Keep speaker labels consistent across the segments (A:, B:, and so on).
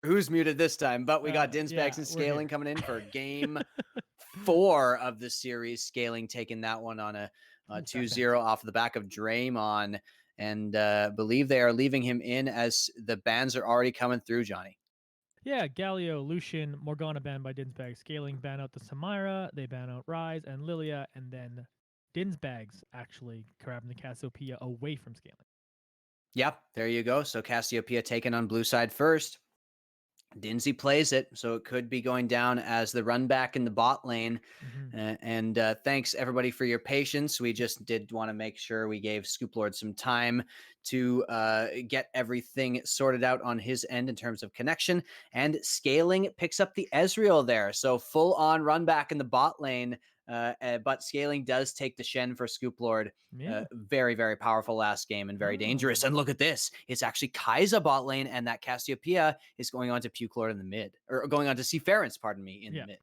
A: who's muted this time, but we got Dinzbags
B: Yeah,
A: and
B: we're
A: Scaling
B: here.
A: coming in for game 4 of the series. Scaling taking that one on a
B: Ooh, fast hands.
A: 2-0 off the back of Draymond, and believe they are leaving him in as the bans are already coming through, Johnny.
B: Yeah, Galio, Lucian, Morgana banned by Dinzbags. Scaling ban out the Samira. They ban out Rise and Lilia, and then Dinzbags actually grabbing the Cassiopeia away from Scaling.
A: Yep, there you go. So Cassiopeia taken on blue side first. Dinzy plays it, so it could be going down as the run back in the bot lane. And thanks everybody for your patience. We just did want to make sure we gave Scoop Lord some time to get everything sorted out on his end in terms of connection. And Scaling picks up the Ezreal there, so full on run back in the bot lane. But Scaling does take the Shen for Scoop Lord.
B: Yeah.
A: Very, very powerful last game and very dangerous.
B: Oh.
A: And look at this. It's actually Kai'Sa bot lane, and that Cassiopeia is going on to Puke Lord in the mid. Or going on to Seafarens, pardon me, in the mid.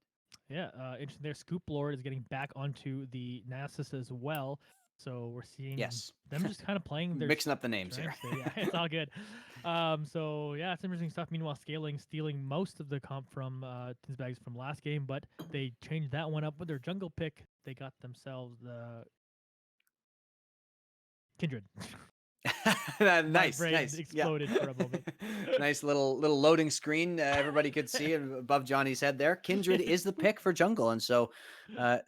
B: Yeah, interesting there. Scoop Lord is getting back onto the Nasus as well. So we're seeing
A: Yes.
B: them just kind of playing their
A: Mixing up the names here.
B: strengths there. Yeah, it's all good. So yeah, it's interesting stuff. Meanwhile, Scaling stealing most of the comp from Dinzbags from last game, but they changed that one up with their jungle pick. They got themselves the Kindred. My
A: nice,
B: brain
A: nice. Yeah.
B: exploded for a moment.
A: Nice little loading screen. Everybody could see it above Johnny's head there. Kindred is the pick for jungle, and so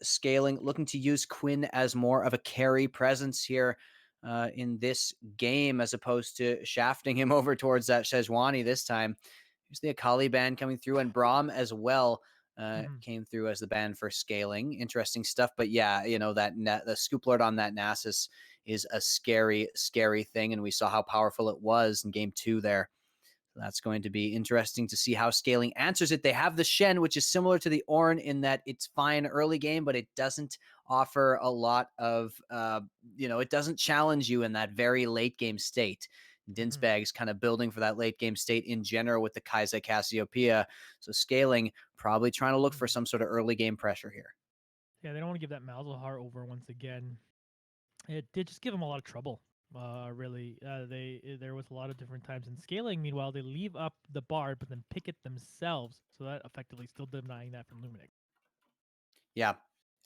A: Scaling looking to use Quinn as more of a carry presence here in this game, as opposed to shafting him over towards that Sejuani this time. Here's the Akali ban coming through, and Braum as well. Came through as the ban for Scaling. Interesting stuff. But yeah, the Scoop Lord on that Nasus is a scary, scary thing. And we saw how powerful it was in game 2 there. So that's going to be interesting to see how Scaling answers it. They have the Shen, which is similar to the Ornn in that it's fine early game, but it doesn't offer a lot of, it doesn't challenge you in that very late game state. Dinzbags kind of building for that late game state in general with the Kai'Sa Cassiopeia. So Scaling probably trying to look for some sort of early game pressure here.
B: Yeah, they don't want to give that Malzahar over once again. It did just give them a lot of trouble. Really, there was a lot of different times in Scaling. Meanwhile, they leave up the Bard, but then pick it themselves. So that effectively still denying that from Luminix.
A: Yeah,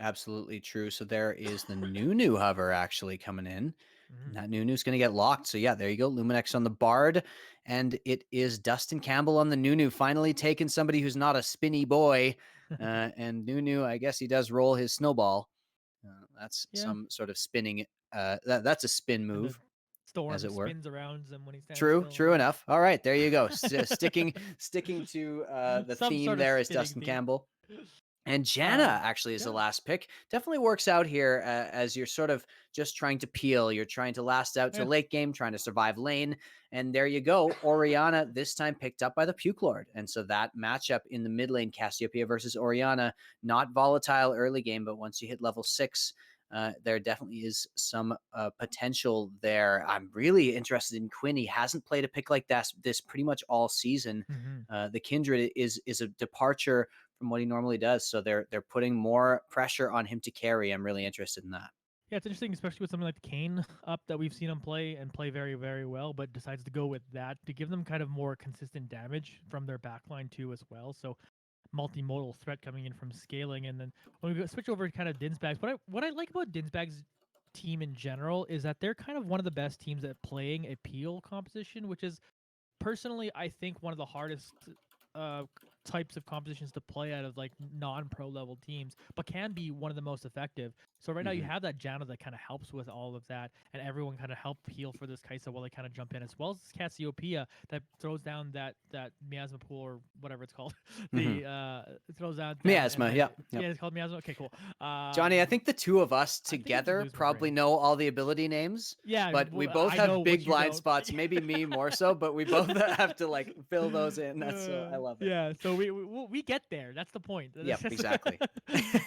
A: absolutely true. So there is the new hover actually coming in. And that Nunu's going to get locked. So yeah, there you go. Luminex on the Bard. And it is Dustin Campbell on the Nunu, finally taking somebody who's not a spinny boy. And Nunu, I guess he does roll his snowball. That's some sort of spinning. That's a spin
B: And the
A: move, as
B: storm
A: it were.
B: spins around him when he stands
A: True,
B: still.
A: true enough. All right, there you go. Sticking to the
B: Some
A: theme
B: sort of
A: there is
B: spinning
A: Dustin
B: theme.
A: Campbell. And Janna actually is the last pick. Definitely works out here as you're sort of just trying to peel. You're trying to last out to late game, trying to survive lane. And there you go. Orianna this time picked up by the Puke Lord. And so that matchup in the mid lane, Cassiopeia versus Orianna, not volatile early game, but once you hit level 6, there definitely is some potential there. I'm really interested in Quinn. He hasn't played a pick like this pretty much all season. The Kindred is a departure from what he normally does. So they're putting more pressure on him to carry. I'm really interested in that.
B: Yeah, it's interesting, especially with something like the Kane up that we've seen him play and play very, very well, but decides to go with that to give them kind of more consistent damage from their backline too as well. So multimodal threat coming in from Scaling, and then when we switch over to kind of Dinzbags, what I like about Dinzbags team in general is that they're kind of one of the best teams at playing a peel composition, which is personally I think one of the hardest uh types of compositions to play out of like non-pro level teams, but can be one of the most effective. So right now you have that Janna that kind of helps with all of that, and everyone kind of help heal for this Kai'Sa while they kind of jump in, as well as Cassiopeia that throws down that miasma pool or whatever it's called. The it throws down
A: Miasma,
B: and
A: yeah.
B: yeah, it's called miasma. Okay, cool.
A: Johnny, I think the two of us
B: I think I'm just
A: together
B: losing my
A: probably
B: brain.
A: know all the ability names,
B: Yeah,
A: but we both
B: I know
A: have
B: what
A: big
B: you
A: blind
B: don't.
A: spots. Maybe me more so, but we both have to like fill those in. That's I love it.
B: Yeah, so we get there. That's the point.
A: Yep, exactly.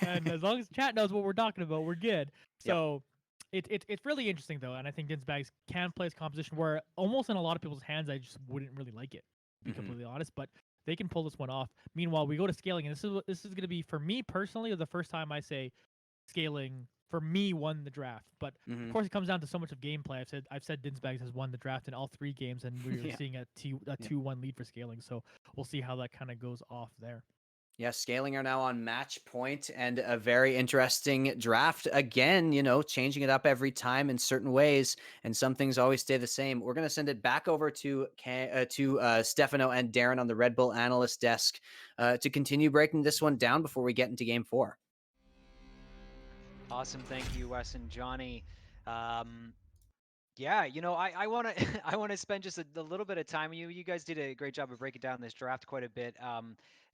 B: And as long as chat knows what we're talking about, we're good.
A: Yep.
B: So it's really interesting though, and I think Dinzbags can play his composition where almost in a lot of people's hands I just wouldn't really like it, to be completely honest. But they can pull this one off. Meanwhile, we go to Scaling, and this is going to be for me personally the first time I say Scaling for me, won the draft. But of
A: Hmm.
B: course, it comes down to so much of gameplay. I've said Dinzbags has won the draft in all 3 games, and we're
A: Yeah.
B: seeing a
A: Yeah.
B: 2-1 lead for Scaling. So we'll see how that kind of goes off there.
A: Yeah, Scaling are now on match point and a very interesting draft. Again, changing it up every time in certain ways, and some things always stay the same. We're going to send it back over to Stefano and Darren on the Red Bull analyst desk to continue breaking this one down before we get into game 4.
C: Awesome. Thank you, Wes and Johnny. Um, yeah, I want to I want to spend just a little bit of time with you. You guys did a great job of breaking down this draft quite a bit.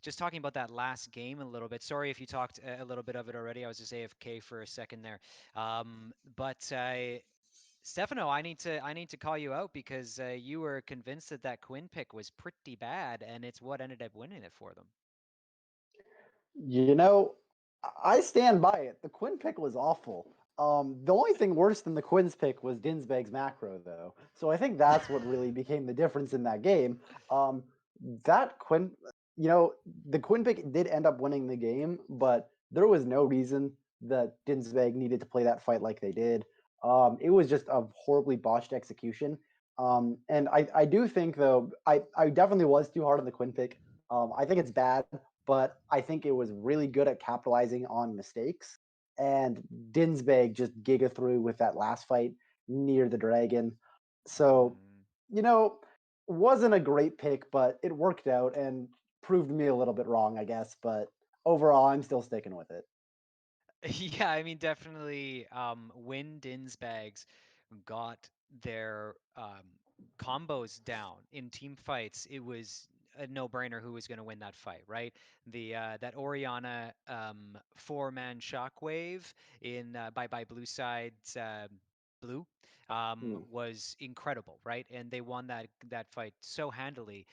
C: Just talking about that last game a little bit. Sorry if you talked a little bit of it already. I was just AFK for a second there. But Stefano, I need to call you out because you were convinced that that Quinn pick was pretty bad, and it's what ended up winning it for them.
D: You know, I stand by it. The Quinn pick was awful. The only thing worse than the Quinn's pick was Dinzbag's macro, though. So I think that's what really became the difference in that game. Um, that Quinn, you know, the Quinn pick did end up winning the game, but there was no reason that Dinzbag needed to play that fight like they did. It was just a horribly botched execution. And I do think, though, I definitely was too hard on the Quinn pick. I think it's bad, but I think it was really good at capitalizing on mistakes. And Dinzbag just giga through with that last fight near the dragon. So,
C: Mm.
D: you know, wasn't a great pick, but it worked out and proved me a little bit wrong, I guess. But overall, I'm still sticking with it.
C: Yeah, I mean, definitely. When Dinzbags got their combos down in team fights, it was a no-brainer who was going to win that fight, right? The that Oriana four-man shockwave in by Blue Side's Blue
D: Mm.
C: was incredible, right? And they won that fight so handily.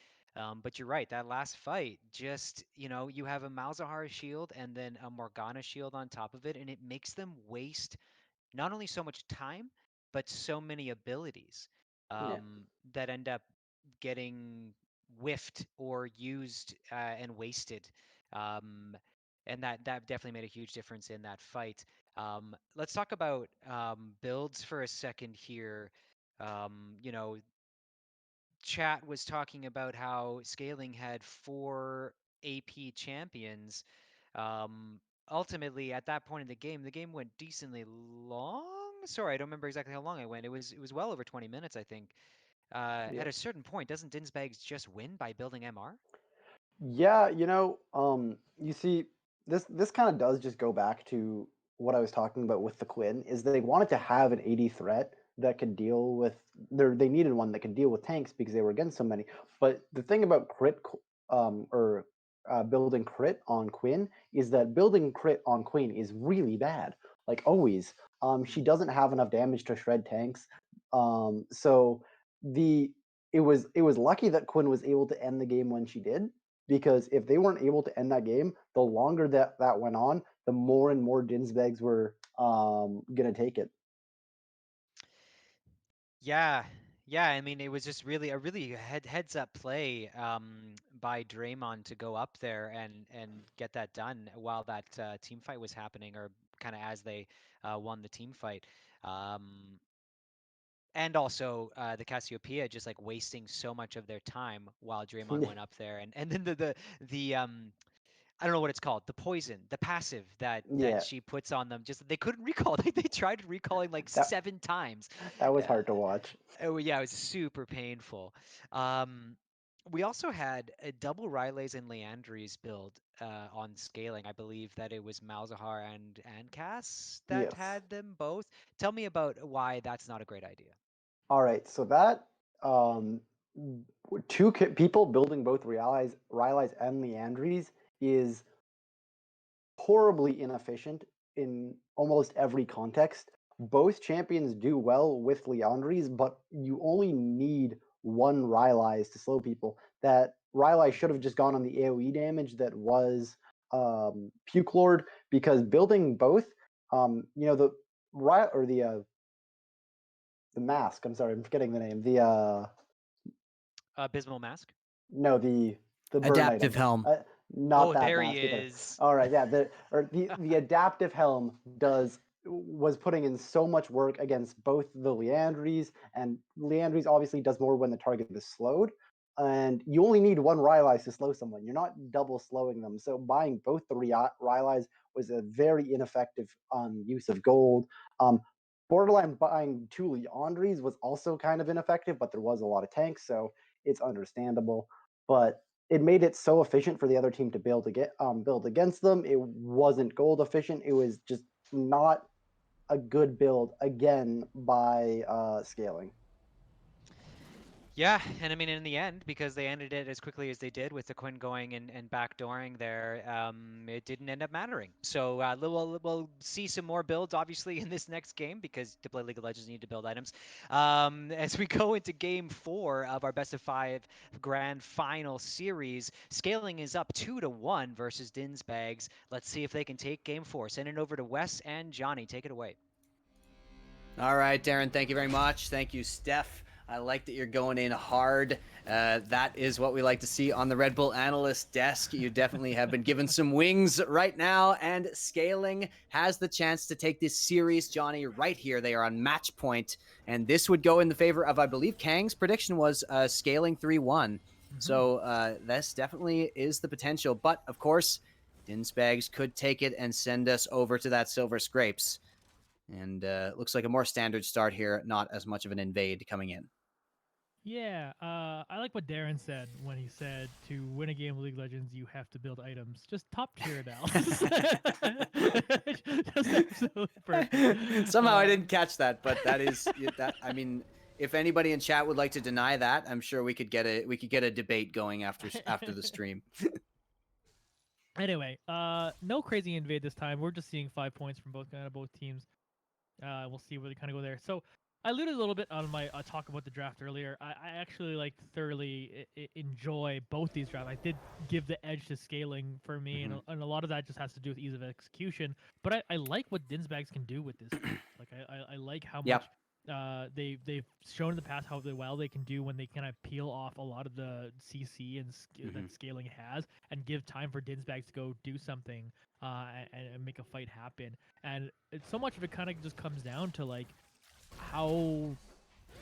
C: But you're right, that last fight, just, you have a Malzahar shield and then a Morgana shield on top of it, and it makes them waste not only so much time, but so many abilities
D: Yeah.
C: that end up getting whiffed or used and wasted. Um, and that definitely made a huge difference in that fight. Let's talk about builds for a second here. You know, chat was talking about how Scaling had 4 AP champions. Um, Ultimately, at that point in the game went decently long. Sorry, I don't remember exactly how long I went. It was well over 20 minutes, I think. At
D: Yep.
C: a certain point, doesn't Dinzbags just win by building MR?
D: Yeah, you see, this kind of does just go back to what I was talking about with the Quinn, is they wanted to have an AD threat that could deal with they needed one that could deal with tanks because they were against so many. But the thing about or building crit on Quinn is that building crit on Queen is really bad. Like always. She
C: Mm.
D: doesn't have enough damage to shred tanks. So the it was lucky that Quinn was able to end the game when she did, because if they weren't able to end that game, the longer that went on, the more and more Dinsbags were gonna take it.
C: Yeah, yeah. I mean, it was just really a really heads up play by Draymond to go up there and get that done while that team fight was happening, or kind of as they won the team fight. Um, and also the Cassiopeia just like wasting so much of their time while Draymond went up there, and then the I don't know what it's called, the poison, the passive that
D: Yeah,
C: she puts on them. Just they couldn't recall. They tried recalling like
D: that
C: 7 times.
D: that was
C: Uh,
D: hard to watch.
C: Oh yeah, it was super painful. Um, we also had a double Rileys and Leandries build on Scaling. I believe that it was Malzahar and Cass that
D: Yes.
C: had them both. Tell me about why that's not a great idea.
D: All right. So that um, people building both Rylai's and Leandries is horribly inefficient in almost every context. Both champions do well with Leandries, but you only need one Rylai's to slow people. That Rylai should have just gone on the AoE damage that was Puke Lord, because building both, the or the mask. I'm sorry, I'm forgetting the name.
C: Abysmal Mask.
D: No, the burn
A: Adaptive
D: item.
A: helm.
D: Not
C: Oh,
D: that
C: there he
D: mask either.
C: is.
D: All right, yeah, the adaptive helm does was putting in so much work against both the Leandries, and Leandries obviously does more when the target is slowed. And you only need one Rylai's to slow someone. You're not double slowing them. So buying both the Rylai's was a very ineffective use of gold. Borderline buying two Leandries was also kind of ineffective, but there was a lot of tanks, so it's understandable. But it made it so efficient for the other team to build against them. It wasn't gold efficient. It was just not a good build again by scaling.
C: Yeah, and I mean, in the end, because they ended it as quickly as they did with the Quinn going and backdooring there, it didn't end up mattering. So we'll see some more builds, obviously, in this next game, because to play League of Legends, you need to build items. As we go into Game 4 of our Best of 5 Grand Final Series, scaling is up 2-1 versus Dinzbags. Let's see if they can take Game 4. Send it over to Wes and Johnny. Take it away.
A: All right, Darren, thank you very much. Thank you, Steph. I like that you're going in hard. That is what we like to see on the Red Bull analyst desk. You definitely have been given some wings right now, and Scaling has the chance to take this series, Johnny, right here. They are on match point, and this would go in the favor of, I believe, Kang's prediction was Scaling 3-1. So this definitely is the potential. But, of course, Dinzbags could take it and send us over to that Silver Scrapes. And looks like a more standard start here, not as much of an invade coming in.
B: Yeah, I like what Darren said when he said to win a game of League of Legends, you have to build items. Just top tier analysis. Just absolutely perfect.
A: Somehow I didn't catch that, but that is that. I mean, if anybody in chat would like to deny that, I'm sure we could get a debate going after the stream.
B: Anyway, no crazy invade this time. We're just seeing 5 points from both teams. We'll see where they kind of go there. So I alluded a little bit on my talk about the draft earlier. I actually thoroughly enjoy both these drafts. I did give the edge to scaling for me, and a lot of that just has to do with ease of execution. But I like what Dinzbags can do with this draft. Like I like how
A: Yep.
B: much they've shown in the past how well they can do when they kind of peel off a lot of the CC and that scaling has, and give time for Dinzbags to go do something and make a fight happen. And so much of it kind of just comes down to how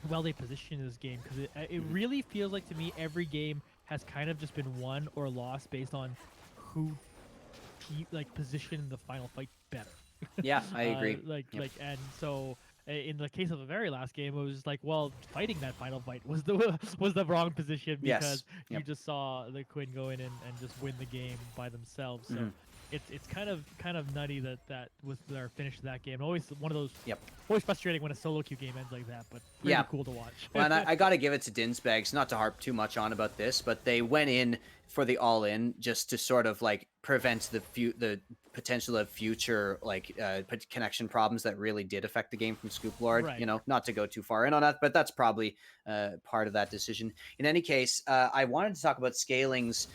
B: well they position this game, because it really feels like to me every game has kind of just been won or lost based on who positioned the final fight better.
A: Yeah, I agree.
B: And so in the case of the very last game, it was just well, fighting that final fight was the wrong position, because you just saw the Quinn go in and just win the game by themselves. So it's kind of nutty that was their finish to that game. Always one of those. Always frustrating when a solo queue game ends like that, but pretty cool to watch.
A: Well, and I got to give it to Dinzbags, not to harp too much on about this, but they went in for the all-in just to sort of prevent the potential of future connection problems that really did affect the game from Scoop Lord.
B: Right.
A: You know, not to go too far in on that, but that's probably part of that decision. In any case, I wanted to talk about Scaling's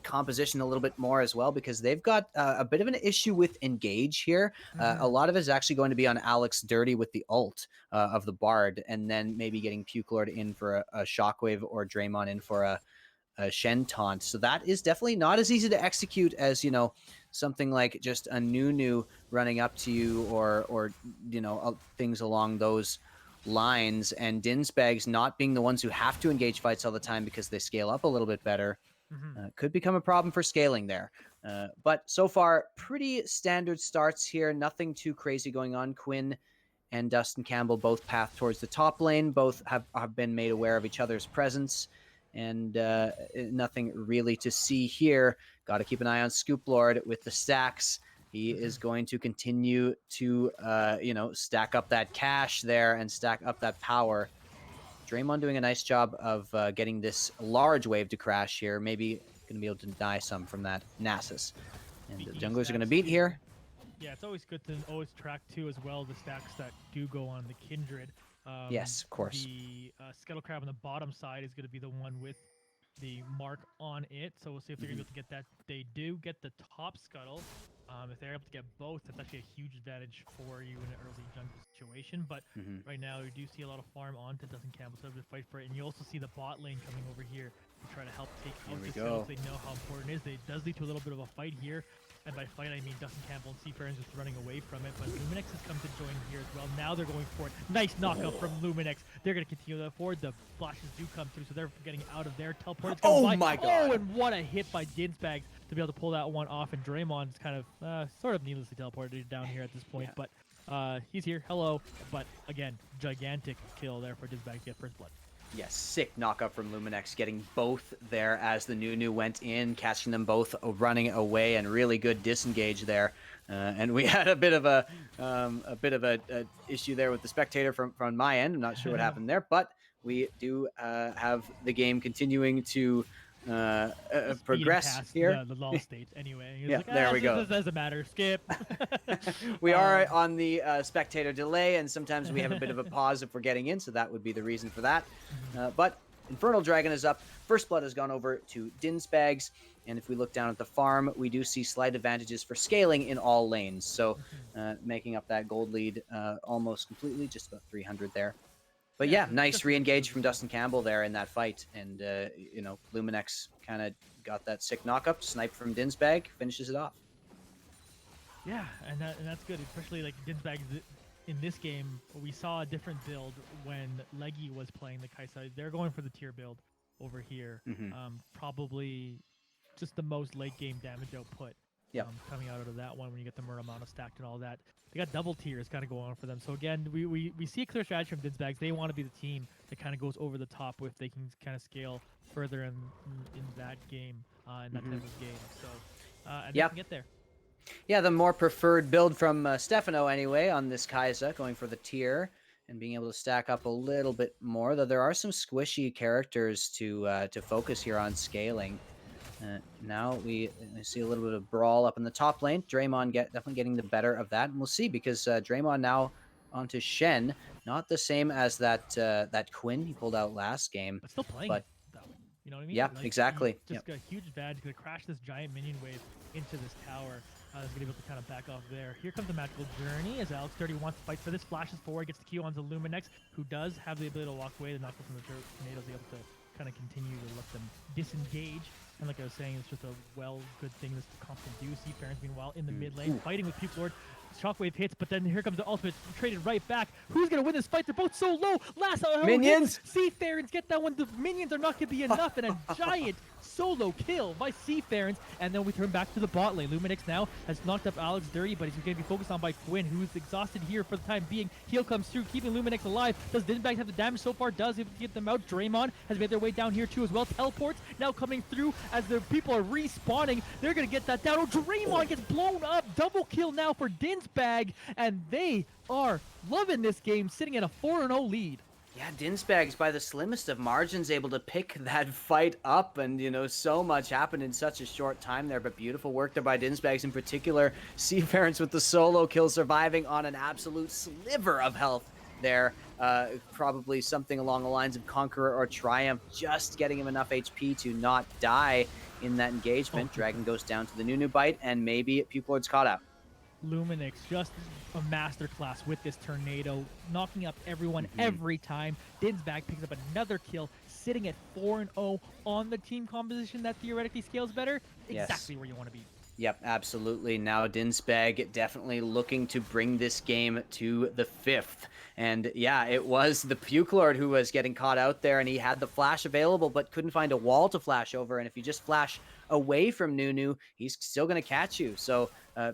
A: composition a little bit more as well, because they've got a bit of an issue with engage here. A lot of it is actually going to be on Alex Dirty with the ult of the Bard, and then maybe getting Puke Lord in for a Shockwave, or Draymond in for a Shen taunt. So that is definitely not as easy to execute as, you know, something like just a Nunu running up to you, or you know, things along those lines. And Dinzbags not being the ones who have to engage fights all the time because they scale up a little bit better could become a problem for scaling there. But so far, pretty standard starts here. Nothing too crazy going on. Quinn and Dustin Campbell both path towards the top lane. Both have been made aware of each other's presence, and nothing really to see here. Got to keep an eye on Scoop Lord with the stacks. He is going to continue to, you know, stack up that cash there and stack up that power. Draymond doing a nice job of getting this large wave to crash here. Maybe going to be able to deny some from that Nasus. And the junglers are going to beat here.
B: Yeah, it's always good to always track too as well the stacks that do go on the Kindred.
A: Yes, of course.
B: The Scuttle Crab on the bottom side is going to be the one with the mark on it. So we'll see if they're able to get that. They do get the top Scuttle. If they're able to get both, that's actually a huge advantage for you in an early jungle situation. But right now, you do see a lot of farm onto Dustin Campbell, so to fight for it. And you also see the bot lane coming over here to try to help take out the Scuttle. They know how important it is. It does lead to a little bit of a fight here. And by fight, I mean Dustin Campbell and Seafarers just running away from it. But Luminex has come to join here as well. Now they're going for it. Nice knockup from Luminex. They're going to continue that forward. The flashes do come through, so they're getting out of there. Teleport is going by.
A: My God.
B: Oh, and what a hit by Dinzbags to be able to pull that one off. And Draymond's kind of sort of needlessly teleported down here at this point.
A: Yeah.
B: But he's here. Hello. But again, gigantic kill there for Dinzbags to get first blood.
A: Yes, sick knockup from Luminex, getting both there as the Nunu went in, catching them both running away, and really good disengage there. And we had a bit of a issue there with the spectator from my end. I'm not sure what happened there, but we do have the game continuing to progress here.
B: The lull state anyway. He was
A: Yeah,
B: like,
A: there we go.
B: This doesn't matter. Skip.
A: We are on the spectator delay, and sometimes we have a bit of a pause if we're getting in, so that would be the reason for that. But Infernal Dragon is up. First Blood has gone over to Dinzbags, and if we look down at the farm, we do see slight advantages for scaling in all lanes, so making up that gold lead almost completely, just about 300 there. But yeah, nice re-engage from Dustin Campbell there in that fight. And, you know, Luminex kind of got that sick knock-up, snipe from Dinzbag, finishes it off.
B: Yeah, and that's good, especially like Dinzbags in this game. We saw a different build when Leggy was playing the Kaisa. They're going for the tier build over here. Probably just the most late-game damage output coming out of that one when you get the Muramana stacked and all that. They got double tiers kind of going on for them. So again, we see a clear strategy from Dinzbags. They want to be the team that kind of goes over the top if they can kind of scale further in that game, in that type of game. So, and they can get there.
A: Yeah, the more preferred build from Stefano anyway on this Kaisa, going for the tier and being able to stack up a little bit more, though there are some squishy characters to focus here on scaling. Now we see a little bit of brawl up in the top lane. Draymond definitely getting the better of that, and we'll see because Draymond now onto Shen, not the same as that Quinn he pulled out last game,
B: but still playing. Though, you know what I mean?
A: Yeah,
B: like,
A: exactly.
B: Just got a huge advantage. Gonna crash this giant minion wave into this tower. Is going to be able to kind of back off there. Here comes the magical journey as Alex Dirty wants to fight for this. Flashes forward, gets the Q onto Luminex, who does have the ability to walk away. The knuckle from the tornadoes able to kind of continue to let them disengage. And like I was saying, it's just a good thing this constant do. Seafarers, meanwhile, in the mid lane, fighting with Puke Lord. Shockwave hits, but then here comes the ultimate, traded right back. Who's going to win this fight? They're both so low. Last
A: Minions!
B: Seafarers get that one. The minions are not going to be enough, and a giant solo kill by Seafarers. And then we turn back to the bot lane. Luminex now has knocked up Alex Dirty, but he's going to be focused on by Quinn, who's exhausted here for the time being. Heal comes through, keeping Luminex alive. Does Dinzbags have the damage so far? Does it get them out? Draymond has made their way down here too as well. Teleports now coming through as the people are respawning. They're going to get that down. Oh, Draymond gets blown up. Double kill now for Dinzbag, and they are loving this game, sitting at a 4-0 lead.
A: Yeah, Dinzbags by the slimmest of margins able to pick that fight up, and you know, so much happened in such a short time there, but beautiful work there by Dinzbags in particular. Seafarers with the solo kill, surviving on an absolute sliver of health there. Probably something along the lines of Conqueror or Triumph, just getting him enough HP to not die in that engagement. Dragon goes down to the Nunu bite, and maybe Puke Lord's caught out.
B: Luminex just a masterclass with this tornado, knocking up everyone every time. Dinzbag picks up another kill, sitting at 4-0 on the team composition that theoretically scales better. Exactly where you want to be.
A: Yep, absolutely. Now Dinzbag definitely looking to bring this game to the 5th. And yeah, it was the Puke Lord who was getting caught out there, and he had the flash available but couldn't find a wall to flash over. And if you just flash away from Nunu, he's still going to catch you. So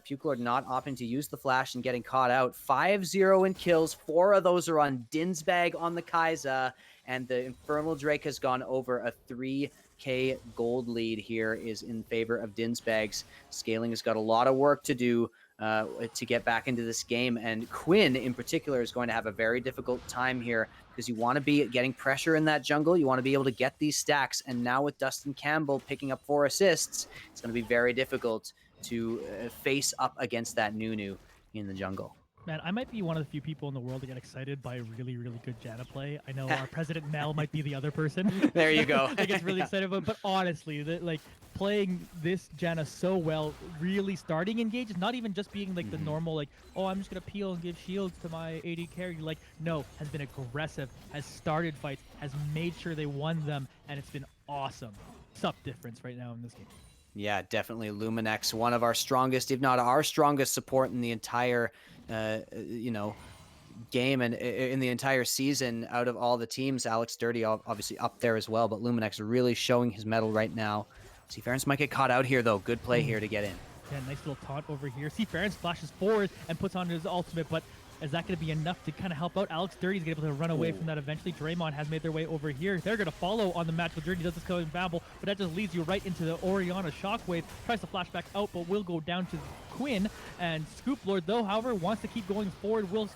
A: Puke Lord not opting to use the flash and getting caught out. 5-0 in kills. 4 of those are on Dinzbag on the Kaisa. And the Infernal Drake has gone over a 3K gold lead here is in favor of Dinzbags. Scaling has got a lot of work to do to get back into this game. And Quinn in particular is going to have a very difficult time here because you want to be getting pressure in that jungle. You want to be able to get these stacks. And now with Dustin Campbell picking up 4 assists, it's going to be very difficult to face up against that Nunu in the jungle.
B: Man, I might be one of the few people in the world that get excited by really, really good Janna play. I know our president Mel might be the other person.
A: There you go.
B: That gets really excited about, but honestly, like playing this Janna so well, really starting engages, not even just being like the normal like, oh, I'm just gonna peel and give shields to my AD carry. Like, no, has been aggressive, has started fights, has made sure they won them, and it's been awesome. Sup difference right now in this game.
A: Yeah, definitely Luminex, one of our strongest, if not our strongest support in the entire, game and in the entire season out of all the teams. Alex Dirty obviously up there as well, but Luminex really showing his mettle right now. Seafarens might get caught out here though. Good play
B: Ooh.
A: here to get in.
B: Yeah, nice little taunt over here. Seafarens flashes forward and puts on his ultimate, but is that going to be enough to kind of help out? Alex Dirty's able to run away from that eventually. Draymond has made their way over here. They're going to follow on the match with Dirty. Does this coming babble, but that just leads you right into the Oriana Shockwave. Tries to flash back out, but will go down to Quinn. And Scoop Lord, though, however, wants to keep going forward. Will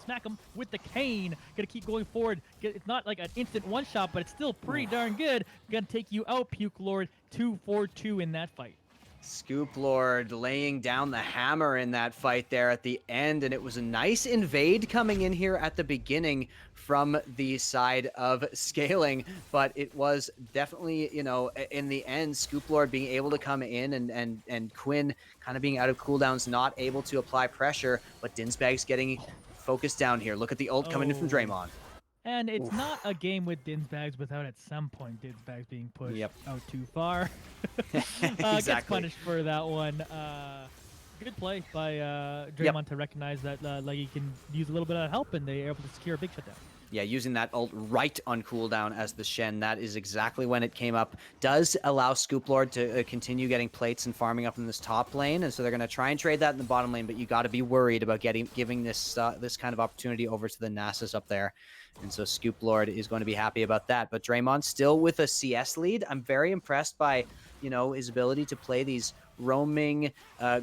B: smack him with the cane. Gonna keep going forward. It's not like an instant one shot, but it's still pretty darn good. Gonna take you out, Puke Lord. 2-4-2 in that fight.
A: Scoop Lord laying down the hammer in that fight there at the end, and it was a nice invade coming in here at the beginning from the side of Scaling, but it was definitely, in the end, Scoop Lord being able to come in and Quinn kind of being out of cooldowns, not able to apply pressure, but Dinzbags getting focused down here. Look at the ult coming in from Draymond.
B: And it's not a game with Dinzbags without at some point Dinzbags being pushed out too far.
A: Exactly.
B: Gets punished for that one. Good play by Draymond to recognize that Leggy can use a little bit of help, and they're able to secure a big shutdown.
A: Yeah, using that ult right on cooldown as the Shen. That is exactly when it came up. Does allow Scoop Lord to continue getting plates and farming up in this top lane, and so they're going to try and trade that in the bottom lane, but you got to be worried about giving this this kind of opportunity over to the Nasus up there. And so Scoop Lord is going to be happy about that. But Draymond still with a CS lead. I'm very impressed by, his ability to play these roaming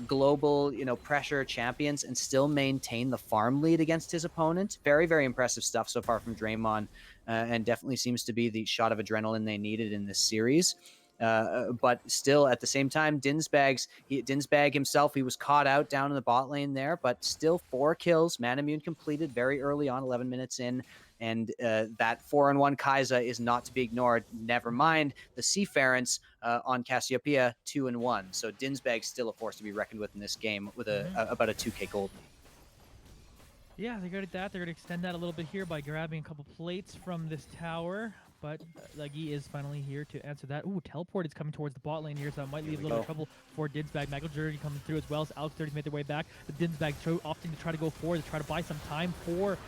A: global pressure champions and still maintain the farm lead against his opponent. Very, very impressive stuff so far from Draymond, and definitely seems to be the shot of adrenaline they needed in this series. But still, at the same time, Dinzbag himself, he was caught out down in the bot lane there, but still 4 kills, Manamune completed very early on, 11 minutes in. And that 4-on-1 Kai'Sa is not to be ignored. Never mind the Seafarens on Cassiopeia, 2-1. So Dinzbag's still a force to be reckoned with in this game with about a 2K gold lead.
B: Yeah, they're good at that. They're going to extend that a little bit here by grabbing a couple plates from this tower. But Leggy is finally here to answer that. Ooh, teleport is coming towards the bot lane here, so it might leave a little bit of trouble for Dinzbag. Michael Journey coming through as well, so Alex 30's made their way back. The Dinzbag opting to try to go forward, to try to buy some time for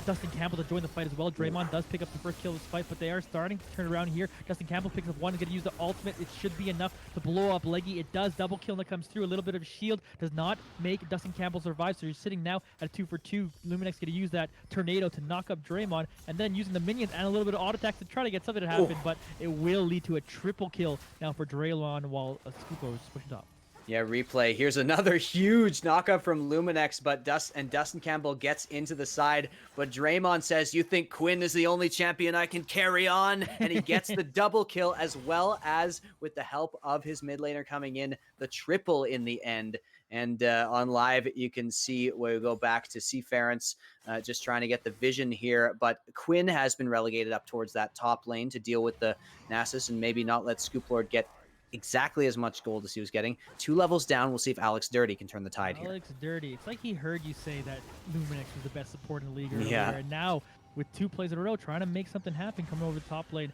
B: Dustin Campbell to join the fight as well. Draymond does pick up the first kill of this fight, but they are starting to turn around here. Dustin Campbell picks up one, going to use the ultimate. It should be enough to blow up Leggy. It does. Double kill that comes through. A little bit of shield does not make Dustin Campbell survive, so he's sitting now at a 2-for-2. Luminex going to use that tornado to knock up Draymond, and then using the minions and a little bit of auto attacks to try to get something to happen, but it will lead to a triple kill now for Draymond while Scupo is pushing top.
A: Yeah, replay. Here's another huge knockup from Luminex, but Dustin Campbell gets into the side, but Draymond says, "You think Quinn is the only champion I can carry on?" And he gets the double kill, as well as, with the help of his mid laner coming in, the triple in the end. And on live, you can see where we go back to Seafarens just trying to get the vision here. But Quinn has been relegated up towards that top lane to deal with the Nasus and maybe not let Scoop Lord get exactly as much gold as he was getting. 2 levels down. We'll see if Alex Dirty can turn the tide here.
B: Alex Dirty. It's like he heard you say that Luminex was the best support in the league earlier.
A: Yeah.
B: And now, with 2 plays in a row, trying to make something happen coming over the top lane.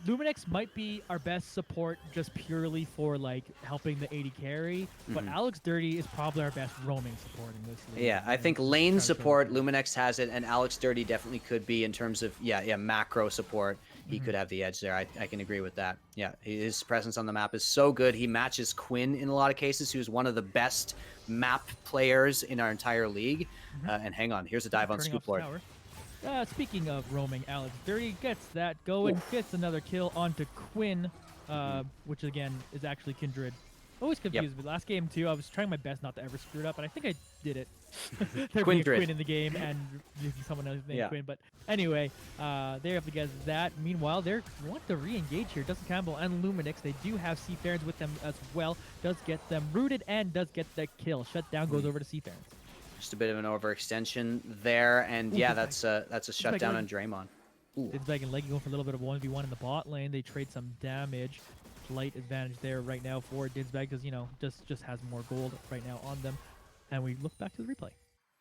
B: Luminex might be our best support just purely for like helping the AD carry, but Alex Dirty is probably our best roaming support in this league.
A: Yeah, I think lane support, Luminex has it, and Alex Dirty definitely could be in terms of, macro support. He could have the edge there. I can agree with that. Yeah, his presence on the map is so good. He matches Quinn in a lot of cases, who's one of the best map players in our entire league. And hang on, here's a dive on Scoop Lord.
B: Speaking of roaming, Alex Dirty gets that going, gets another kill onto Quinn, which again is actually Kindred. Always confused me. Last game too, I was trying my best not to ever screw it up, but I think I did it. There being a Quinn in the game and using someone else named Quinn. But anyway, they're up against that. Meanwhile, they want to re-engage here. Dustin Campbell and Luminex, they do have Seafarens with them as well. Does get them rooted and does get the kill. Shutdown goes over to Seafarens.
A: Just a bit of an overextension there, and that's a shutdown on Draymond.
B: Dinzbag and Leggy going for a little bit of 1v1 in the bot lane. They trade some damage. Slight advantage there right now for Dinzbag because, just has more gold right now on them. And we look back to the replay.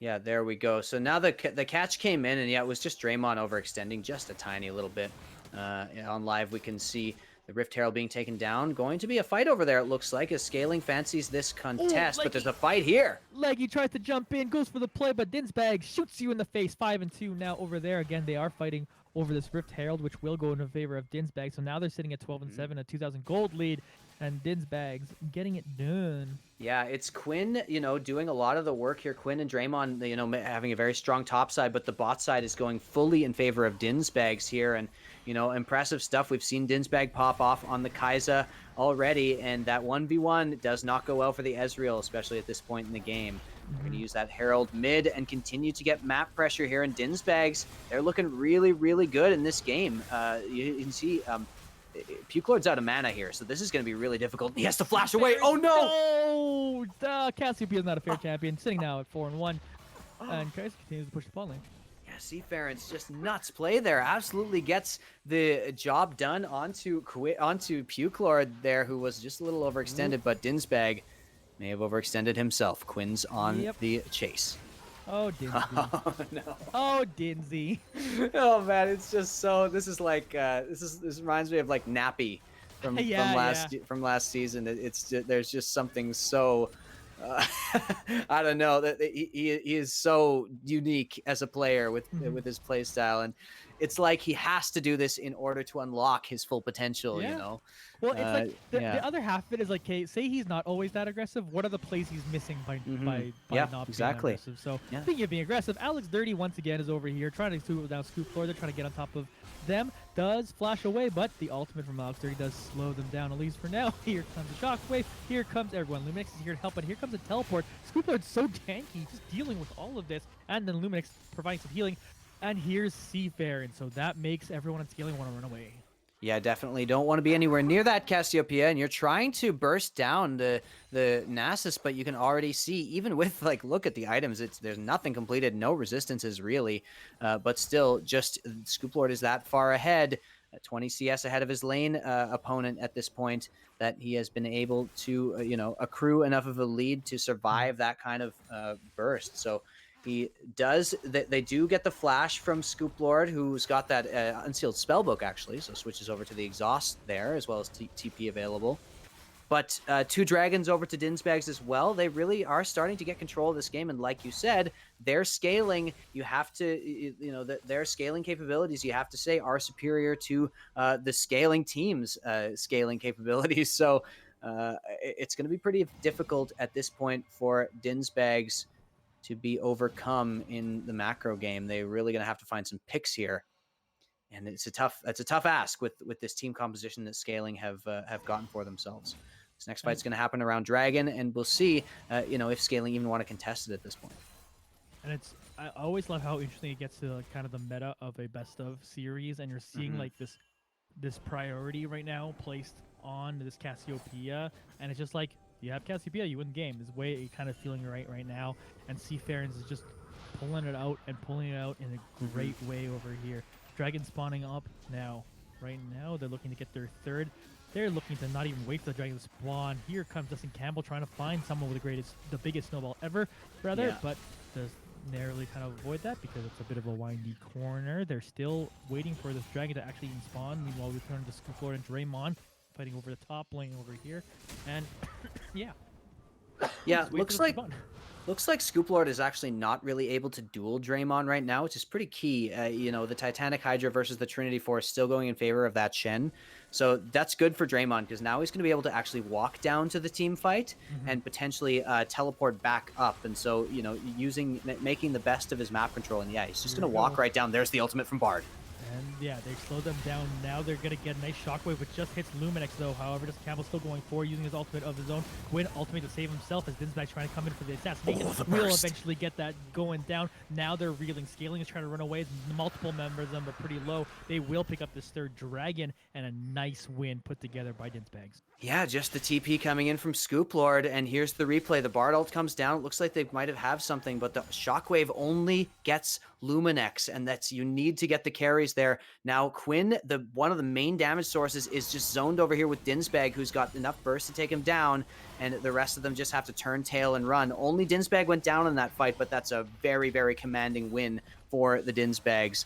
A: Yeah, there we go. So now the catch came in, and it was just Draymond overextending just a tiny little bit. On live, we can see The Rift Herald being taken down. Going to be a fight over there, it looks like, as Scaling fancies this contest, but there's a fight here.
B: Leggy tries to jump in, goes for the play, but Dinzbags shoots you in the face. 5-2 now over there. Again, they are fighting over this Rift Herald, which will go in favor of Dinzbags. So now they're sitting at 12-7, a 2,000 gold lead, and Dinzbags getting it done.
A: Yeah, it's Quinn, doing a lot of the work here. Quinn and Draymond, having a very strong top side, but the bot side is going fully in favor of Dinzbags here. And, impressive stuff. We've seen Dinzbag pop off on the Kai'Sa already, and that 1v1 does not go well for the Ezreal, especially at this point in the game. We're going to use that Herald mid and continue to get map pressure here. And Dinzbags, they're looking really, really good in this game. You can see... Puke Lord's out of mana here, so this is going to be really difficult. He has to flash away. Oh, no!
B: Cassiopeia is not a fair champion, sitting now at 4-1. And Kai'Sa continues to push the ball lane.
A: Yeah, Seafarron's just nuts play there. Absolutely gets the job done onto Puke Lord there, who was just a little overextended, but Dinzbag may have overextended himself. Quinn's on the chase.
B: Oh, Dinzy.
A: Oh, no.
B: Oh, Dinzy.
A: Oh, man, it's just so... This is like... This reminds me of, like, Nappy from last season. It's just, there's just something so... I don't know. That he is so unique as a player with his play style, and it's like he has to do this in order to unlock his full potential.
B: Well, it's like the other half of it is like, okay, say he's not always that aggressive. What are the plays he's missing by not being aggressive? So speaking of being aggressive, Alex Dirty once again is over here trying to scoop down Scoop Floor. They're trying to get on top of them. Does flash away, but the ultimate from Alex Dirty does slow them down, at least for now. Here comes the shockwave. Here comes everyone. Luminix is here to help, but here comes a teleport. Scoop Lord's so tanky, just dealing with all of this, and then Luminix providing some healing. And here's Seafaron, so that makes everyone on Scaling want to run away.
A: Yeah, definitely don't want to be anywhere near that Cassiopeia, and you're trying to burst down the Nasus, but you can already see, even with, like, look at the items, there's nothing completed, no resistances really, but still, just Scoop Lord is that far ahead, 20 CS ahead of his lane opponent at this point, that he has been able to, accrue enough of a lead to survive that kind of burst. So he does. They do get the flash from Scoop Lord, who's got that unsealed spellbook, actually, so switches over to the exhaust there, as well as TP available. But 2 dragons over to Dinzbags as well. They really are starting to get control of this game, and like you said, their scaling, you have to, their scaling capabilities, you have to say, are superior to the scaling team's scaling capabilities. So it's going to be pretty difficult at this point for Dinzbags to be overcome in the macro game. They're really going to have to find some picks here, and it's a tough ask with this team composition that Scaling have gotten for themselves. This next fight's going to happen around Dragon, and we'll see if Scaling even want to contest it at this point.
B: And I always love how interesting it gets to, like, kind of the meta of a best of series, and you're seeing like this priority right now placed on this Cassiopeia, and it's just like, you have Cassiopeia, you win the game. This way kind of feeling right now, and Seafarons is just pulling it out in a great way over here. Dragon spawning up now. Right now, they're looking to get their third. They're looking to not even wait for the dragon to spawn. Here comes Justin Campbell trying to find someone with the biggest snowball ever, but does narrowly kind of avoid that because it's a bit of a windy corner. They're still waiting for this dragon to actually even spawn. Meanwhile, we turn to Scoop Lord and Draymond fighting over the top lane over here, and
A: looks like Scoop Lord is actually not really able to duel Draymond right now, which is pretty key. The Titanic Hydra versus the Trinity Force still going in favor of that Shen. So that's good for Draymond, because now he's going to be able to actually walk down to the team fight and potentially teleport back up. And so, making the best of his map control. And he's just going to walk right down. There's the ultimate from Bard.
B: And they slow them down. Now they're going to get a nice shockwave, which just hits Luminix, though. However, just Campbell's still going forward, using his ultimate of his own. Quinn ultimate to save himself as Dinzbags trying to come in for the assassination. Will eventually get that going down. Now they're reeling. Scaling is trying to run away. Multiple members of them are pretty low. They will pick up this third dragon, and a nice win put together by Dinzbags.
A: Yeah, just the TP coming in from Scoop Lord, and here's the replay. The Bard ult comes down. It looks like they might have something, but the Shockwave only gets Luminex, and you need to get the carries there. Now, Quinn, one of the main damage sources, is just zoned over here with Dinzbag, who's got enough burst to take him down, and the rest of them just have to turn tail and run. Only Dinzbag went down in that fight, but that's a very, very commanding win for the Dinzbags.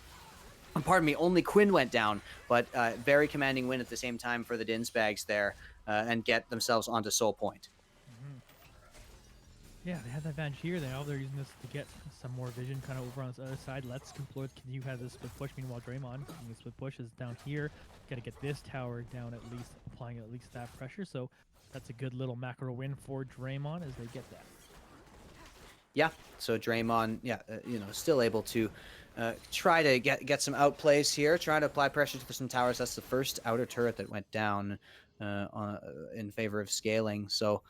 A: pardon me, only Quinn went down, but very commanding win at the same time for the Dinzbags there, and get themselves onto Soul Point.
B: Mm-hmm. Yeah, they have that advantage here. They're using this to get some more vision kind of over on the other side. Let's Complore continue have this split push. Meanwhile, Draymond, the split push is down here. Got to get this tower down at least, applying at least that pressure. So that's a good little macro win for Draymond as they get that.
A: Yeah, so Draymond, still able to try to get some outplays here, try to apply pressure to some towers. That's the first outer turret that went down in favor of scaling. So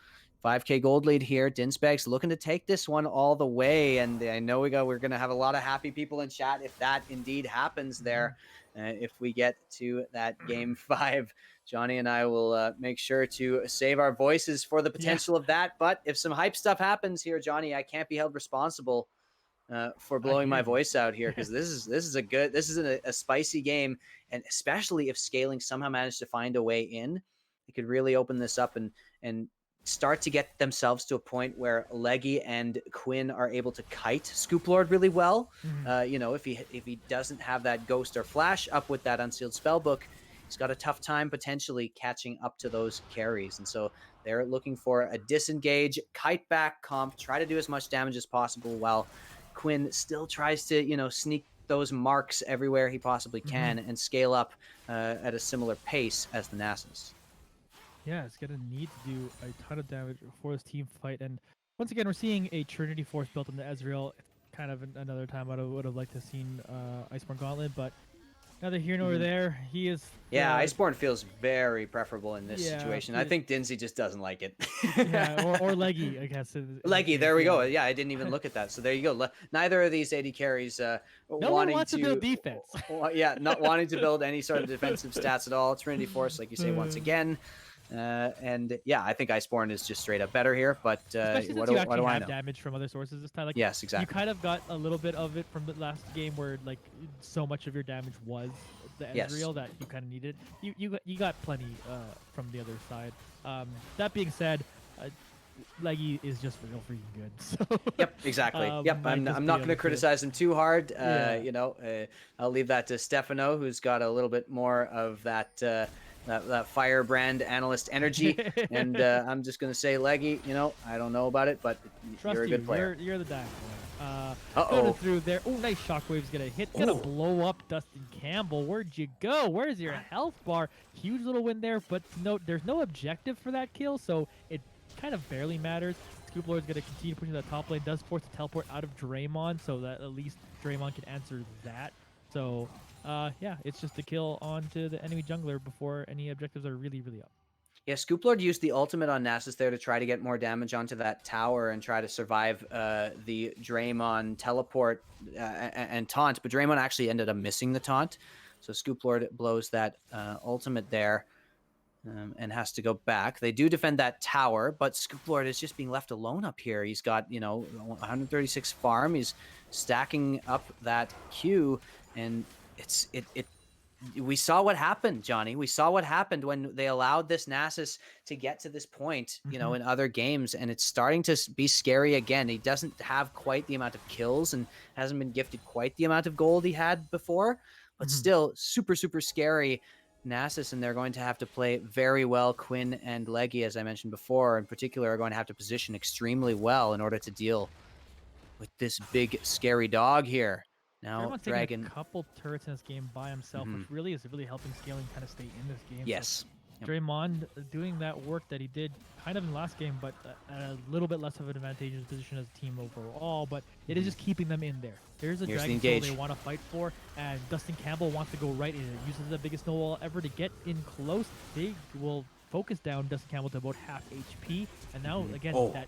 A: 5K gold lead here. Dinzbags looking to take this one all the way, and I know we're going to have a lot of happy people in chat if that indeed happens there. If we get to that game 5, Johnny and I will make sure to save our voices for the potential of that. But if some hype stuff happens here, Johnny, I can't be held responsible for blowing my voice out here, because this is a spicy game, and especially if scaling somehow managed to find a way in, it could really open this up and start to get themselves to a point where Leggy and Quinn are able to kite Scoop Lord really well. If he doesn't have that ghost or flash up with that unsealed spellbook, he's got a tough time potentially catching up to those carries. And so they're looking for a disengage, kite back comp, try to do as much damage as possible while Quinn still tries to, sneak those marks everywhere he possibly can and scale up at a similar pace as the Nasus.
B: Yeah, it's going to need to do a ton of damage for this team fight. And once again, we're seeing a Trinity Force built into Ezreal. It's kind of another time I would have liked to have seen Iceborne Gauntlet, but neither here nor there. He is...
A: Yeah, Iceborne feels very preferable in this situation. I think Dinzy just doesn't like it.
B: Yeah, or Leggy, I guess.
A: Leggy, there we go. Yeah, I didn't even look at that. So there you go. Neither of these AD carries
B: no one wants to build defense.
A: Not wanting to build any sort of defensive stats at all. Trinity Force, like you say, once again. And yeah, I think Iceborne is just straight up better here. But what do I know?
B: Damage from other sources this time. Like,
A: yes, exactly.
B: You kind of got a little bit of it from the last game where like so much of your damage was the Ezreal that you kind of needed. You got plenty from the other side. That being said, Leggy is just real freaking good. So
A: yep, exactly. I'm not going to criticize him too hard. I'll leave that to Stefano, who's got a little bit more of that firebrand analyst energy, and I'm just gonna say, Leggy, I don't know about it, but you're a good player.
B: You're the diamond. Going through there. Oh, nice shockwave's gonna hit. Gonna blow up Dustin Campbell. Where'd you go? Where's your health bar? Huge little win there, but there's no objective for that kill, so it kind of barely matters. Scoop Lord's gonna continue pushing that top lane. Does force a teleport out of Draymond, so that at least Draymond can answer that. So. It's just a kill onto the enemy jungler before any objectives are really, really up.
A: Yeah, Scoop Lord used the ultimate on Nasus there to try to get more damage onto that tower and try to survive the Draymond teleport and taunt, but Draymond actually ended up missing the taunt. So Scoop Lord blows that ultimate there and has to go back. They do defend that tower, but Scoop Lord is just being left alone up here. He's got, 136 farm. He's stacking up that Q, and we saw what happened, Johnny. We saw what happened when they allowed this Nasus to get to this point, in other games, and it's starting to be scary again. He doesn't have quite the amount of kills and hasn't been gifted quite the amount of gold he had before, but still super, super scary Nasus, and they're going to have to play very well. Quinn and Leggy, as I mentioned before, in particular, are going to have to position extremely well in order to deal with this big, scary dog here. Now, Dragon,
B: a couple turrets in this game by himself, which really is helping scaling kind of stay in this game.
A: Yes.
B: So Draymond doing that work that he did kind of in the last game, but at a little bit less of an advantageous position as a team overall, but it is just keeping them in there. There's a Dragon Soul they want to fight for, and Dustin Campbell wants to go right in. It uses the biggest snowball ever to get in close. They will focus down Dustin Campbell to about half HP, and now, again, that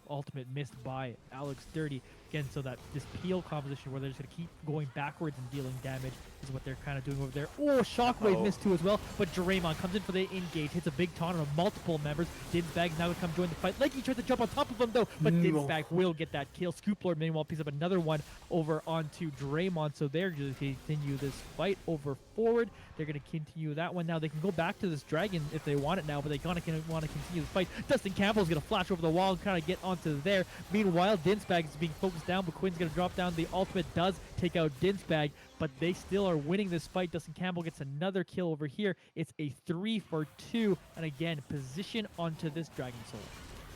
B: ultimate missed by Alex Dirty. Again, so that this peel composition where they're just going to keep going backwards and dealing damage is what they're kind of doing over there. Oh, Shockwave missed too as well, but Draymond comes in for the engage, hits a big taunt on multiple members. Dinzbags now to come join the fight. Leggy tries to jump on top of him though, but Dinzbags will get that kill. Scoop Lord meanwhile picks up another one over onto Draymond, so they're going to continue this fight over forward. They're going to continue that one. Now they can go back to this dragon if they want it now, but they want to continue the fight. Dustin Campbell's going to flash over the wall, kind trying to get onto there. Meanwhile, Dinzbag is being focused down, but Quinn's going to drop down. The ultimate does take out Dinzbag, but they still are winning this fight. Dustin Campbell gets another kill over here. It's a 3 for 2, and again, position onto this Dragon Soul.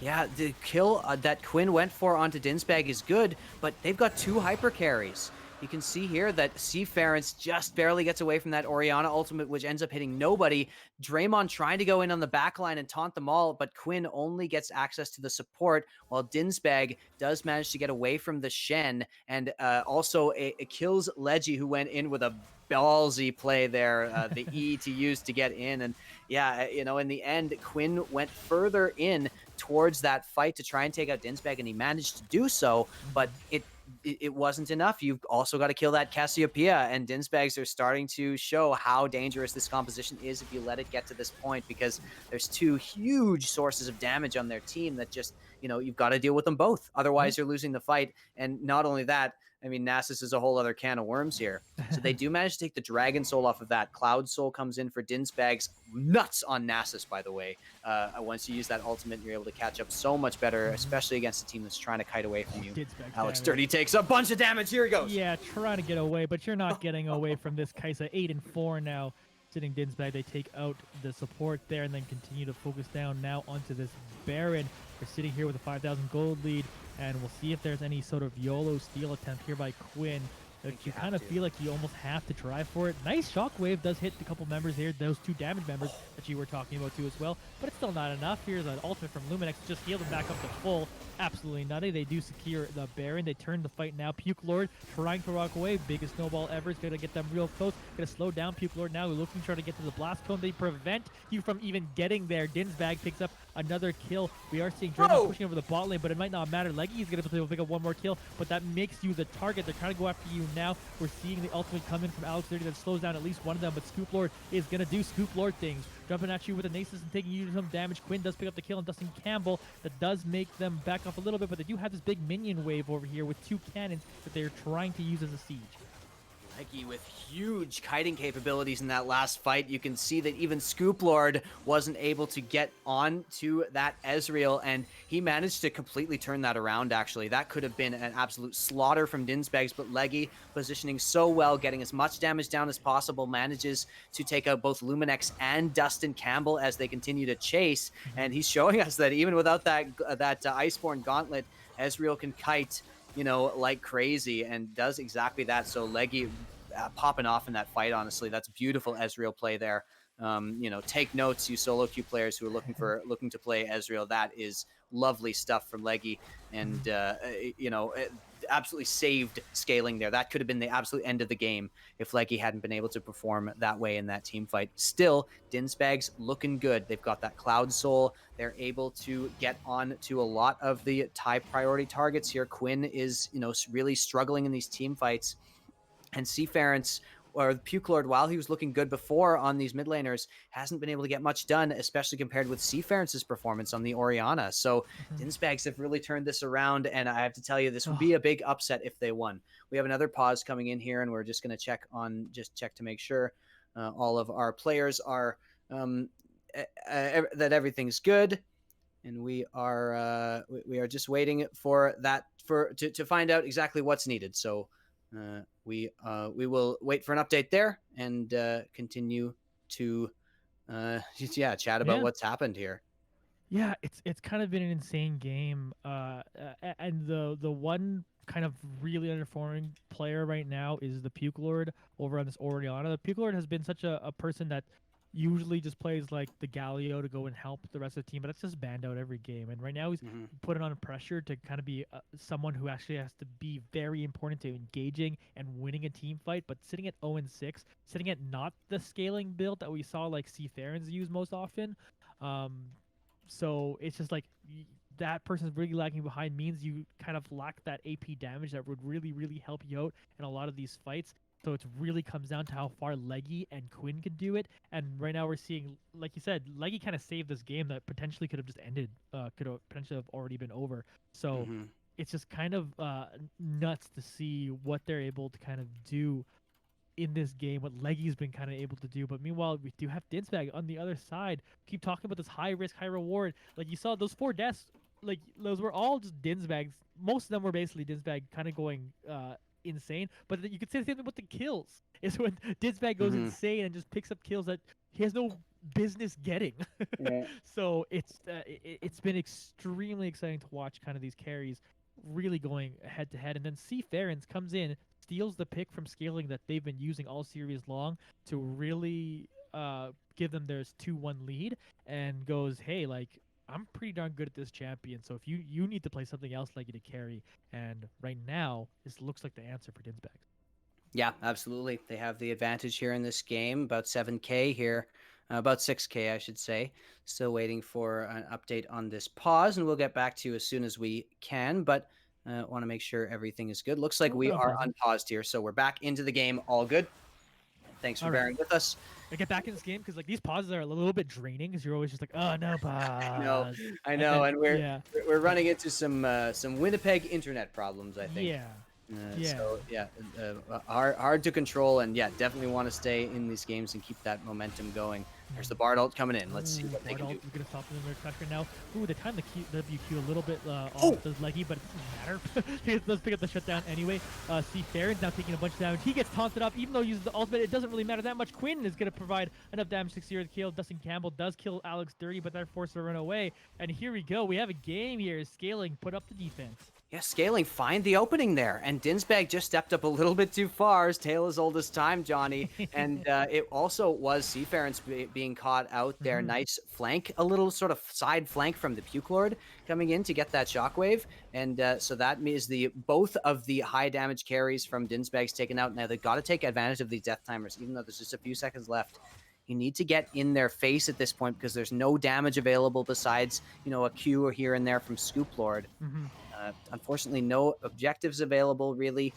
A: Yeah, the kill that Quinn went for onto Dinzbag is good, but they've got 2 hyper carries. You can see here that Seafarens just barely gets away from that Orianna ultimate, which ends up hitting nobody. Draymond trying to go in on the back line and taunt them all, but Quinn only gets access to the support, while Dinzbag does manage to get away from the Shen, and also it kills Leggy, who went in with a ballsy play there, the E to use to get in. And yeah, in the end, Quinn went further in towards that fight to try and take out Dinzbag, and he managed to do so, but it wasn't enough. You've also got to kill that Cassiopeia, and Dinzbags are starting to show how dangerous this composition is if you let it get to this point, because there's 2 huge sources of damage on their team that just, you've got to deal with them both. Otherwise, you're losing the fight. And not only that, I mean, Nasus is a whole other can of worms here. So they do manage to take the Dragon Soul off of that. Cloud Soul comes in for Dinzbags. Nuts on Nasus, by the way. Once you use that ultimate, you're able to catch up so much better, especially against a team that's trying to kite away from you. Alex Dirty takes a bunch of damage. Here he goes.
B: Yeah, trying to get away, but you're not getting away from this Kaisa. 8 and 4 now. Sitting Dinzbag, they take out the support there and then continue to focus down now onto this Baron. They're sitting here with a 5,000 gold lead, and we'll see if there's any sort of YOLO steal attempt here by Quinn. You kind of feel like you almost have to try for it. Nice shockwave does hit a couple members here, those 2 damage members that you were talking about too as well, but it's still not enough. Here's an ultimate from Luminex to just heal them back up to full. Absolutely nutty. They do secure the Baron. They turn the fight now. Puke Lord trying to rock away. Biggest snowball ever. Is going to get them real close. Going to slow down Puke Lord now. Looking to try to get to the blast cone. They prevent you from even getting there. Dinzbag picks up another kill. We are seeing Draymond pushing over the bot lane, but it might not matter. Leggy is going to pick up one more kill, but that makes you the target. They're trying to go after you now. We're seeing the ultimate come in from Alex 30 that slows down at least one of them, but Scoop Lord is going to do Scoop Lord things. Jumping at you with a Nasus and taking you some damage. Quinn does pick up the kill on Dustin Campbell. That does make them back off a little bit, but they do have this big minion wave over here with 2 cannons that they're trying to use as a siege.
A: Leggy with huge kiting capabilities in that last fight. You can see that even Scoop Lord wasn't able to get on to that Ezreal, and he managed to completely turn that around, actually. That could have been an absolute slaughter from Dinzbags, but Leggy positioning so well, getting as much damage down as possible, manages to take out both Luminex and Dustin Campbell as they continue to chase, and he's showing us that even without that Iceborne Gauntlet, Ezreal can kite like crazy, and does exactly that. So Leggy popping off in that fight, honestly. That's beautiful Ezreal play there. Take notes, you solo queue players who are looking to play Ezreal. That is lovely stuff from Leggy, and absolutely saved scaling there. That could have been the absolute end of the game if Leggy hadn't been able to perform that way in that team fight. Still, Dinzbags looking good. They've got that Cloud Soul. They're able to get on to a lot of the high priority targets here. Quinn is, really struggling in these team fights. And Seafarens, or Puke Lord, while he was looking good before on these mid laners, hasn't been able to get much done, especially compared with Seafarens' performance on the Orianna. So Dinzbags have really turned this around, and I have to tell you, this would be a big upset if they won. We have another pause coming in here, and we're just going to check to make sure all of our players are that everything's good. And we are just waiting for that to find out exactly what's needed. So we will wait for an update there and continue to chat about what's happened here.
B: Yeah, it's kind of been an insane game, and the one kind of really underperforming player right now is the Puke Lord over on this Orianna. The Puke Lord has been such a person that usually just plays like the Galio to go and help the rest of the team, but it's just banned out every game. And right now he's put on pressure to kind of be someone who actually has to be very important to engaging and winning a team fight. But sitting at 0-6, sitting at not the scaling build that we saw like Seafarens use most often. So it's just like that person's really lagging behind means you kind of lack that AP damage that would really, really help you out in a lot of these fights. So it really comes down to how far Leggy and Quinn can do it. And right now we're seeing, like you said, Leggy kind of saved this game that potentially could have just ended, could have potentially have already been over. So it's just kind of nuts to see what they're able to kind of do in this game, what Leggy's been kind of able to do. But meanwhile, we do have Dinzbag on the other side. Keep talking about this high risk, high reward. Like you saw those 4 deaths like those were all just Dinzbags. Most of them were basically Dinzbag kind of going insane. But you could say the same thing about the kills. Is when Dinzbag goes
A: Mhm.
B: insane and just picks up kills that he has no business getting.
A: Yeah.
B: So it's been extremely exciting to watch kind of these carries really going head to head. And then C Ferens comes in, steals the pick from scaling that they've been using all series long to really give them their 2-1 lead, and goes, hey, like, I'm pretty darn good at this champion. So if you need to play something else like you to carry, and right now this looks like the answer for Dinzbags.
A: Yeah, absolutely. They have the advantage here in this game, about 7K here, about 6K, I should say. Still waiting for an update on this pause, and we'll get back to you as soon as we can. But want to make sure everything is good. Looks like
B: Oh,
A: we
B: we're
A: are
B: unpausing.
A: unpaused here, so we're back into the game. All good. Thanks for
B: All right.
A: bearing with us.
B: I get back in this game because like these pauses are a little bit draining because you're always just like, oh no
A: No,
B: pause,
A: I
B: and
A: know,
B: then
A: and we're
B: yeah,
A: we're
B: but
A: running into some Winnipeg internet problems, I think.
B: yeah, yeah.
A: So yeah, hard to control, and yeah, definitely want to stay in these games and keep that momentum going. There's the Bard ult coming in. Let's see what they can do.
B: We're gonna stop them in their pressure now. Ooh, they timed the WQ a little bit off
A: Oh!
B: the leggy, but it doesn't matter. Let's pick up the shutdown anyway. See Farron's now taking a bunch of damage. He gets taunted up, even though he uses the ultimate. It doesn't really matter that much. Quinn is gonna provide enough damage to secure the kill. Dustin Campbell does kill Alex Dirty, but they're forced to run away. And here we go. We have a game here. Scaling put up the defense.
A: Yeah, scaling, find the opening there. And Dinzbag just stepped up a little bit too far. His tail is old as time, Johnny. And it also was Seafarens being caught out there. Nice flank, a little sort of side flank from the Puke Lord coming in to get that shockwave. And so that means both of the high damage carries from Dinzbags taken out. Now they've got to take advantage of these death timers, even though there's just a few seconds left. You need to get in their face at this point because there's no damage available besides, a Q or here and there from Scoop Lord. Unfortunately, no objectives available really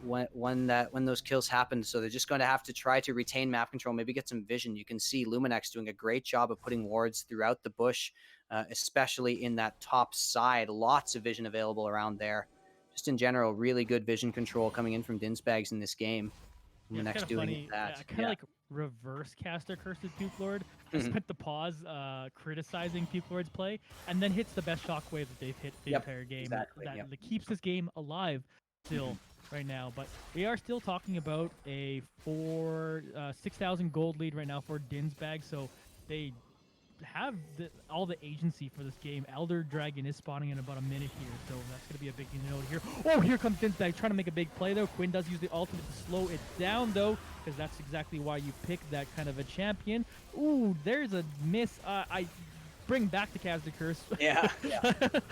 A: when those kills happen. So they're just going to have to try to retain map control, maybe get some vision. You can see Luminex doing a great job of putting wards throughout the bush, especially in that top side. Lots of vision available around there. Just in general, really good vision control coming in from Dinzbags in this game.
B: Yeah, it's
A: Luminex
B: kind of
A: doing
B: funny.
A: that.
B: I kind of like reverse caster Cursed Puke Lord. I spent the pause criticizing Puke Lord's play, and then hits the best shockwave that they've hit the entire game.
A: Exactly.
B: That keeps this game alive still right now. But we are still talking about a 6,000 gold lead right now for Dinzbag. So they have all the agency for this game. Elder Dragon is spawning in about a minute here, so that's going to be a big thing to note here. Oh, here comes Dinzbag trying to make a big play, though. Quinn does use the ultimate to slow it down, though, because that's exactly why you pick that kind of a champion. Ooh, there's a miss. I bring back the Caster Curse.
A: Yeah.
B: That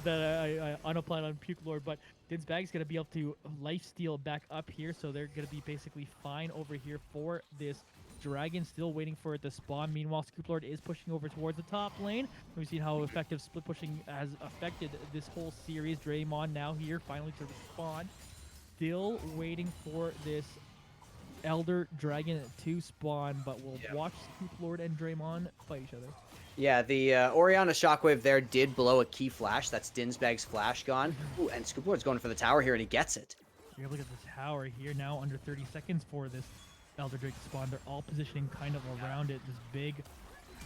B: I unapplied on Puke Lord, but Dinzbag's going to be able to lifesteal back up here, so they're going to be basically fine over here for this Dragon. Still waiting for it to spawn. Meanwhile, Scoop Lord is pushing over towards the top lane. We've seen how effective split pushing has affected this whole series. Draymond now here, finally to respond. Still waiting for this Elder Dragon to spawn, but we'll watch Scoop Lord and Draymond fight each other.
A: Yeah, the Orianna Shockwave there did blow a key flash. That's Dinzbag's flash gone. Ooh, and Scoop Lord's going for the tower here, and he gets it.
B: You're able to get the tower here now, under 30 seconds for this Elder Drake to spawn. They're all positioning kind of around it. This big,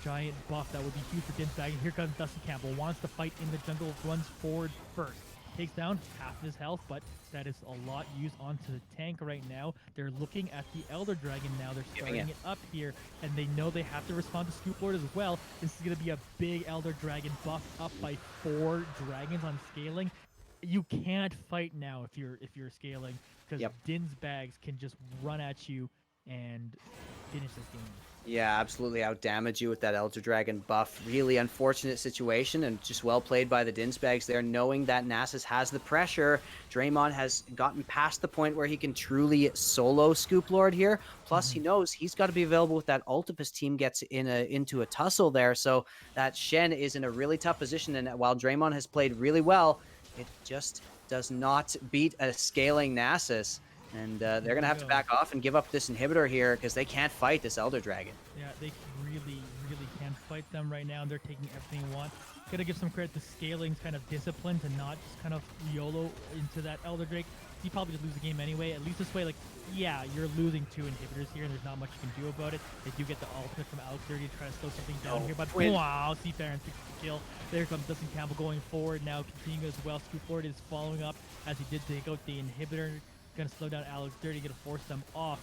B: giant buff that would be huge for Dinzbag. And here comes Dusty Campbell. Wants to fight in the jungle, runs forward first. Takes down half of his health, but that is a lot used onto the tank right now. They're looking at the Elder Dragon now. They're starting it up here, and they know they have to respond to Scoop Lord as well. This is going to be a big Elder Dragon buff up by 4 dragons on scaling. You can't fight now if you're scaling, because Dinzbags can just run at you and finish this game.
A: Yeah, absolutely outdamage you with that Elder Dragon buff. Really unfortunate situation, and just well played by the Dinzbags there, knowing that Nasus has the pressure. Draymond has gotten past the point where he can truly solo Scoop Lord here. Plus, he knows he's got to be available with that ult if his team gets into a tussle there. So that Shen is in a really tough position, and while Draymond has played really well, it just does not beat a scaling Nasus. And they're going to have to back off and give up this inhibitor here because they can't fight this Elder Dragon.
B: Yeah, they really, really can't fight. fight them right now, and they're taking everything they want. Gotta give some credit to Scaling's kind of discipline to not just kind of YOLO into that Elder Drake. You probably just lose the game anyway. At least this way, like, yeah, you're losing 2 inhibitors here, and there's not much you can do about it. They do get the ultimate from Alex 30 to try to slow something down here, but wow, Seafarer picks the kill. There comes Dustin Campbell going forward now, continuing as well. Scoop Lord is following up as he did take out the inhibitor. Gonna slow down Alex 30, gonna force them off.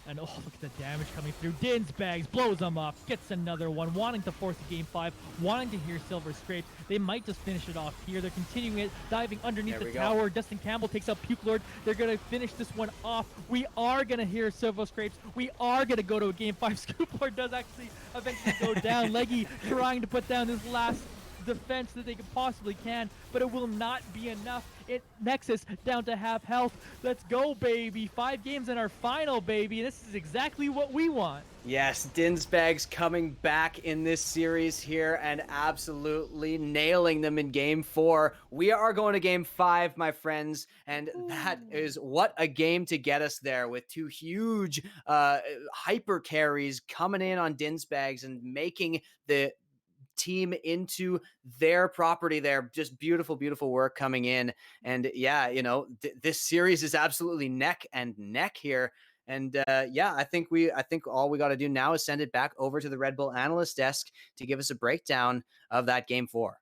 B: And oh, look at the damage coming through. Dinzbags blows them up, gets another one, wanting to force a game 5, wanting to hear Silver Scrapes. They might just finish it off here. They're continuing it, diving underneath the tower. Dustin Campbell takes out Puke Lord. They're going to finish this one off. We are going to hear Silver Scrapes. We are going to go to a game 5. Scoop Lord does actually eventually go down. Leggy trying to put down this last defense that they possibly can, but it will not be enough. Nexus down to half health. Let's go, baby. 5 games in our final, baby. This is exactly what we want.
A: Yes, Dinzbags coming back in this series here and absolutely nailing them in game 4. We are going to game 5, my friends, and that is what a game to get us there, with 2 huge hyper carries coming in on Dinzbags and making the team into their property there. Just beautiful, beautiful work coming in. And yeah, you know, this series is absolutely neck and neck here. And yeah, I think all we got to do now is send it back over to the Red Bull analyst desk to give us a breakdown of that game 4.